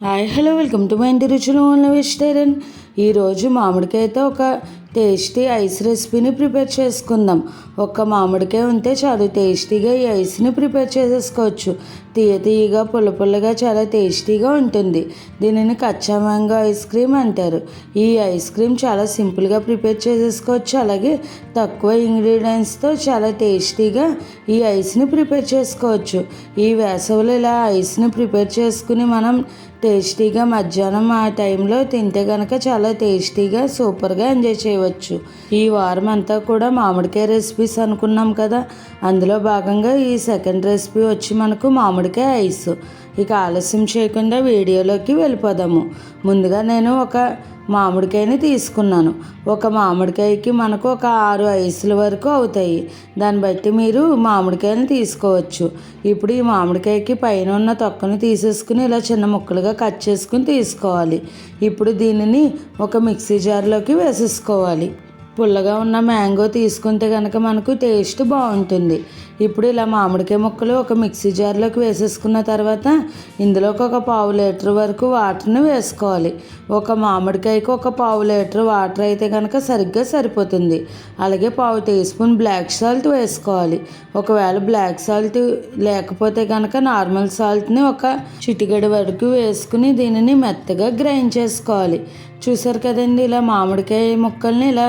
Hi hello welcome to my ఇంటి రుచులు only vegetarian. ఈరోజు మామిడికాయతో ఒక టేస్టీ ఐస్ రెసిపీని ప్రిపేర్ చేసుకుందాం. ఒక్క మామిడికాయ ఉంటే చాలు టేస్టీగా ఈ ఐస్ని ప్రిపేర్ చేసేసుకోవచ్చు. తీయగా పుల్లగా చాలా టేస్టీగా ఉంటుంది. దీనిని కచ్చా మ్యాంగో ఐస్ క్రీమ్ అంటారు. ఈ ఐస్ క్రీమ్ చాలా సింపుల్గా ప్రిపేర్ చేసేసుకోవచ్చు. అలాగే తక్కువ ఇంగ్రీడియంట్స్తో చాలా టేస్టీగా ఈ ఐస్ని ప్రిపేర్ చేసుకోవచ్చు. ఈ వేసవిలో ఇలా ఐస్ని ప్రిపేర్ చేసుకుని మనం టేస్టీగా మధ్యాహ్నం ఆ టైంలో తింటే కనుక చాలా టేస్టీగా సూపర్గా ఎంజాయ్ చేయవచ్చు. ఈ వారం అంతా కూడా మామిడికాయ రెసిపీస్ అనుకున్నాం కదా, అందులో భాగంగా ఈ సెకండ్ రెసిపీ వచ్చి మనకు మామిడికాయ ఐస్. ఇక ఆలస్యం చేయకుండా వీడియోలోకి వెళ్ళిపోదాము. ముందుగా నేను ఒక మామిడికాయని తీసుకున్నాను. ఒక మామిడికాయకి మనకు ఒక 6 ఐసుల వరకు అవుతాయి. దాన్ని బట్టి మీరు మామిడికాయని తీసుకోవచ్చు. ఇప్పుడు ఈ మామిడికాయకి పైన ఉన్న తొక్కను తీసేసుకుని ఇలా చిన్న ముక్కలుగా కట్ చేసుకుని తీసుకోవాలి. ఇప్పుడు దీనిని ఒక మిక్సీ జార్లోకి వేసేసుకోవాలి. పుల్లగా ఉన్న మ్యాంగో తీసుకుంటే కనుక మనకు టేస్ట్ బాగుంటుంది. ఇప్పుడు ఇలా మామిడికాయ ముక్కలు ఒక మిక్సీ జార్లోకి వేసేసుకున్న తర్వాత ఇందులోకి ఒక 1/2 లీటర్ వరకు వాటర్ని వేసుకోవాలి. ఒక మామిడికాయకి ఒక 1/2 లీటర్ వాటర్ అయితే కనుక సరిగ్గా సరిపోతుంది. అలాగే 1/2 టీ స్పూన్ బ్లాక్ సాల్ట్ వేసుకోవాలి. ఒకవేళ బ్లాక్ సాల్ట్ లేకపోతే కనుక నార్మల్ సాల్ట్ని ఒక చిటికెడు వరకు వేసుకుని దీనిని మెత్తగా గ్రైండ్ చేసుకోవాలి. చూసారు కదండి, ఇలా మామిడికాయ ముక్కల్ని ఇలా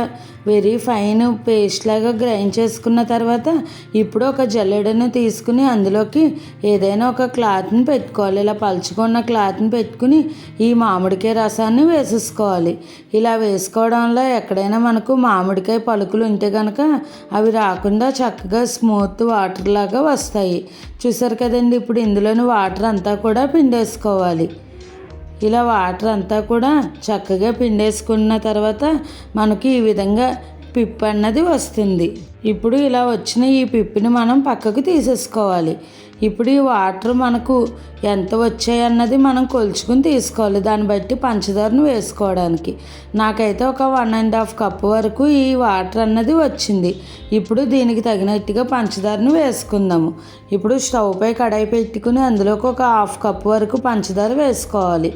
వెరీ ఫైన్ పేస్ట్ లాగా గ్రైండ్ చేసుకున్న తర్వాత ఇప్పుడు ఒక జల్లెడను తీసుకుని అందులోకి ఏదైనా ఒక క్లాత్ని పెట్టుకోవాలి. ఇలా పలుచుకున్న క్లాత్ని పెట్టుకుని ఈ మామిడికాయ రసాన్ని వేసేసుకోవాలి. ఇలా వేసుకోవడం వల్ల ఎక్కడైనా మనకు మామిడికాయ పలుకులు ఉంటే కనుక అవి రాకుండా చక్కగా స్మూత్ వాటర్ లాగా వస్తాయి. చూసారు కదండి, ఇప్పుడు ఇందులోని వాటర్ అంతా కూడా పిండేసుకోవాలి. ఇలా వాటర్ అంతా కూడా చక్కగా పిండేసుకున్న తర్వాత మనకి ఈ విధంగా పిప్ అన్నది వస్తుంది. ఇప్పుడు ఇలా వచ్చిన ఈ పిప్పిని మనం పక్కకు తీసేసుకోవాలి. ఇప్పుడు ఈ వాటర్ మనకు ఎంత వచ్చాయన్నది మనం కొలుచుకుని తీసుకోవాలి. దాన్ని బట్టి పంచదారను వేసుకోవడానికి నాకైతే ఒక 1.5 కప్పు వరకు ఈ వాటర్ అన్నది వచ్చింది. ఇప్పుడు దీనికి తగినట్టుగా పంచదారను వేసుకుందాము. ఇప్పుడు స్టవ్ పై కడాయి పెట్టుకుని అందులోకి ఒక 1/2 కప్పు వరకు పంచదార వేసుకోవాలి.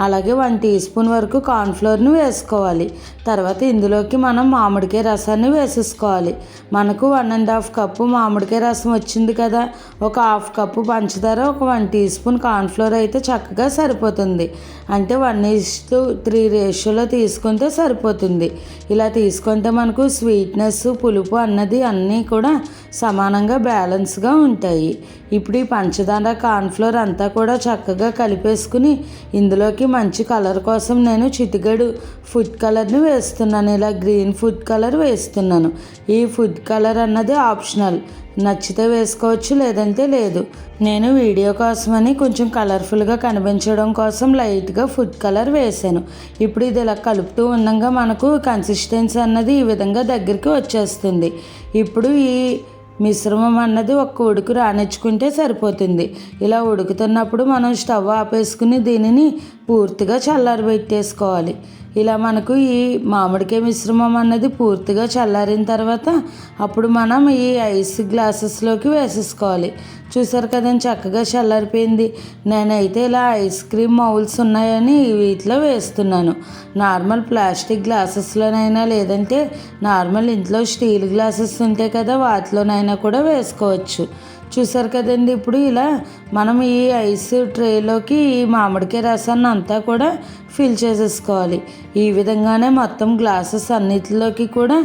అలాగే 1 టీ స్పూన్ వరకు కార్న్ఫ్లోర్ని వేసుకోవాలి. తర్వాత ఇందులోకి మనం మామిడికాయ రసాన్ని వేసేసుకోవాలి. మనకు 1.5 కప్పు మామిడికాయ రసం వచ్చింది కదా, ఒక 1/2 కప్పు పంచదార, ఒక 1 టీ స్పూన్ కార్న్ఫ్లోర్ అయితే చక్కగా సరిపోతుంది. అంటే 1:3 రేషియోలో తీసుకుంటే సరిపోతుంది. ఇలా తీసుకుంటే మనకు స్వీట్నెస్ పులుపు అన్నది అన్నీ కూడా సమానంగా బ్యాలెన్స్గా ఉంటాయి. ఇప్పుడు ఈ పంచదార కార్న్ఫ్లోర్ అంతా కూడా చక్కగా కలిపేసుకుని ఇందులోకి మంచి కలర్ కోసం నేను చిటికెడు ఫుడ్ కలర్ని వేస్తున్నాను. ఇలా గ్రీన్ ఫుడ్ కలర్ వేస్తున్నాను. ఈ ఫుడ్ కలర్ అన్నది ఆప్షనల్, నచ్చితే వేసుకోవచ్చు లేదంటే లేదు. నేను వీడియో కోసమని కొంచెం కలర్ఫుల్గా కనిపించడం కోసం లైట్గా ఫుడ్ కలర్ వేసాను. ఇప్పుడు ఇది ఇలా కలుపుతూ ఉండగా మనకు కన్సిస్టెన్సీ అన్నది ఈ విధంగా దగ్గరికి వచ్చేస్తుంది. ఇప్పుడు ఈ మిశ్రమం అన్నది ఒక్క ఉడుకు రానిచ్చుకుంటే సరిపోతుంది. ఇలా ఉడుకుతున్నప్పుడు మనం స్టవ్ ఆపేసుకుని దీనిని పూర్తిగా చల్లారబెట్టేసుకోవాలి. ఇలా మనకు ఈ మామిడికాయ మిశ్రమం అన్నది పూర్తిగా చల్లారిన తర్వాత అప్పుడు మనం ఈ ఐస్ గ్లాసెస్లోకి వేసేసుకోవాలి. చూసారు కదండి, చక్కగా చల్లారిపోయింది. నేనైతే ఇలా ఐస్ క్రీమ్ మౌల్స్ ఉన్నాయని వీటిలో వేస్తున్నాను. నార్మల్ ప్లాస్టిక్ గ్లాసెస్లోనైనా లేదంటే నార్మల్ ఇంట్లో స్టీల్ గ్లాసెస్ ఉంటాయి కదా, వాటిలోనైనా కూడా వేసుకోవచ్చు. చూసారు కదండి, ఇప్పుడు ఇలా మనం ఈ ఐస్ ట్రేలోకి ఈ మామిడికాయ రసాన్ని అంతా కూడా ఫిల్ చేసేసుకోవాలి. ఈ విధంగానే మొత్తం గ్లాసెస్ అన్నిటిలోకి కూడా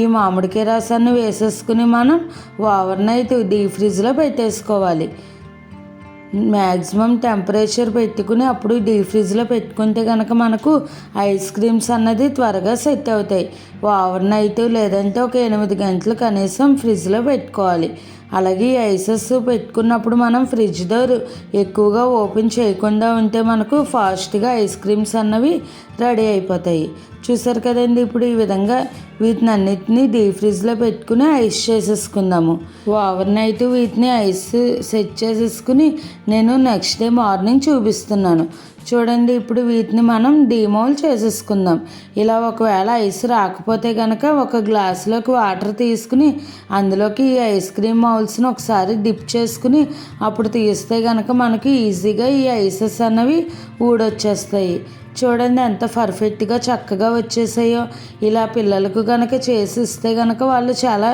ఈ మామిడికాయ రసాన్ని వేసేసుకుని మనం ఓవర్ నైట్ డీప్ ఫ్రిడ్జ్లో పెట్టేసుకోవాలి. మ్యాక్సిమం టెంపరేచర్ పెట్టుకుని అప్పుడు డీప్ ఫ్రిడ్జ్లో పెట్టుకుంటే కనుక మనకు ఐస్ క్రీమ్స్ అన్నది త్వరగా సెట్ అవుతాయి. ఓవర్ నైట్ లేదంటే ఒక 8 గంటలు కనీసం ఫ్రిడ్జ్లో పెట్టుకోవాలి. అలాగే ఈ ఐసెస్ పెట్టుకున్నప్పుడు మనం ఫ్రిడ్జ్ డోర్ ఎక్కువగా ఓపెన్ చేయకుండా ఉంటే మనకు ఫాస్ట్గా ఐస్ క్రీమ్స్ అన్నవి రెడీ అయిపోతాయి. చూసారు కదండి. ఇప్పుడు ఈ విధంగా వీటిని అన్నిటినీ డీప్ ఫ్రిడ్జ్లో పెట్టుకుని ఐస్ చేసేసుకుందాము. ఓవర్ నైట్ వీటిని ఐస్ సెట్ చేసేసుకుని నేను నెక్స్ట్ డే మార్నింగ్ చూపిస్తున్నాను. చూడండి, ఇప్పుడు వీటిని మనం డీమౌల్ చేసేసుకుందాం. ఇలా ఒకవేళ ఐస్ రాకపోతే కనుక ఒక గ్లాసులోకి వాటర్ తీసుకుని అందులోకి ఈ ఐస్ క్రీమ్ మౌల్స్ని ఒకసారి డిప్ చేసుకుని అప్పుడు తీస్తే కనుక మనకి ఈజీగా ఈ ఐసెస్ అన్నవి ఊడొచ్చేస్తాయి. చూడండి ఎంత పర్ఫెక్ట్గా చక్కగా వచ్చేసాయో. ఇలా పిల్లలకు కనుక చేసి ఇస్తే కనుక వాళ్ళు చాలా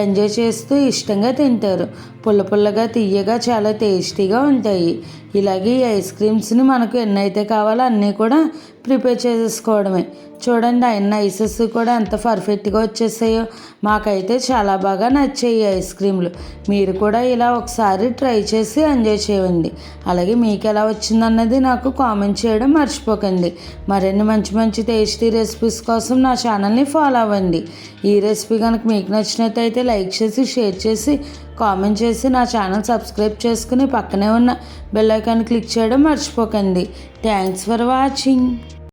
ఎంజాయ్ చేస్తూ ఇష్టంగా తింటారు. పుల్ల పుల్లగా తీయగా చాలా టేస్టీగా ఉంటాయి. ఇలాగే ఈ ఐస్ క్రీమ్స్ని మనకు ఎన్నైతే కావాలో అన్నీ కూడా ప్రిపేర్ చేసేసుకోవడమే. చూడండి, అన్ని ఐసెస్ కూడా ఎంత పర్ఫెక్ట్గా వచ్చేసాయో. మాకైతే చాలా బాగా నచ్చాయి ఈ ఐస్ క్రీమ్లు. మీరు కూడా ఇలా ఒకసారి ట్రై చేసి ఎంజాయ్ చేయండి. అలాగే మీకు ఎలా వచ్చిందన్నది నాకు కామెంట్ చేయడం మర్చిపోకండి. మరిన్ని మంచి మంచి టేస్టీ రెసిపీస్ కోసం నా ఛానల్ని ఫాలో అవ్వండి. ఈ రెసిపీ కనుక మీకు నచ్చినట్టయితే లైక్ చేసి, షేర్ చేసి, కామెంట్ చేసి నా ఛానల్ సబ్స్క్రైబ్ చేసుకుని పక్కనే ఉన్న బెల్ ఐకాన్ క్లిక్ చేయడం మర్చిపోకండి. Thanks for watching.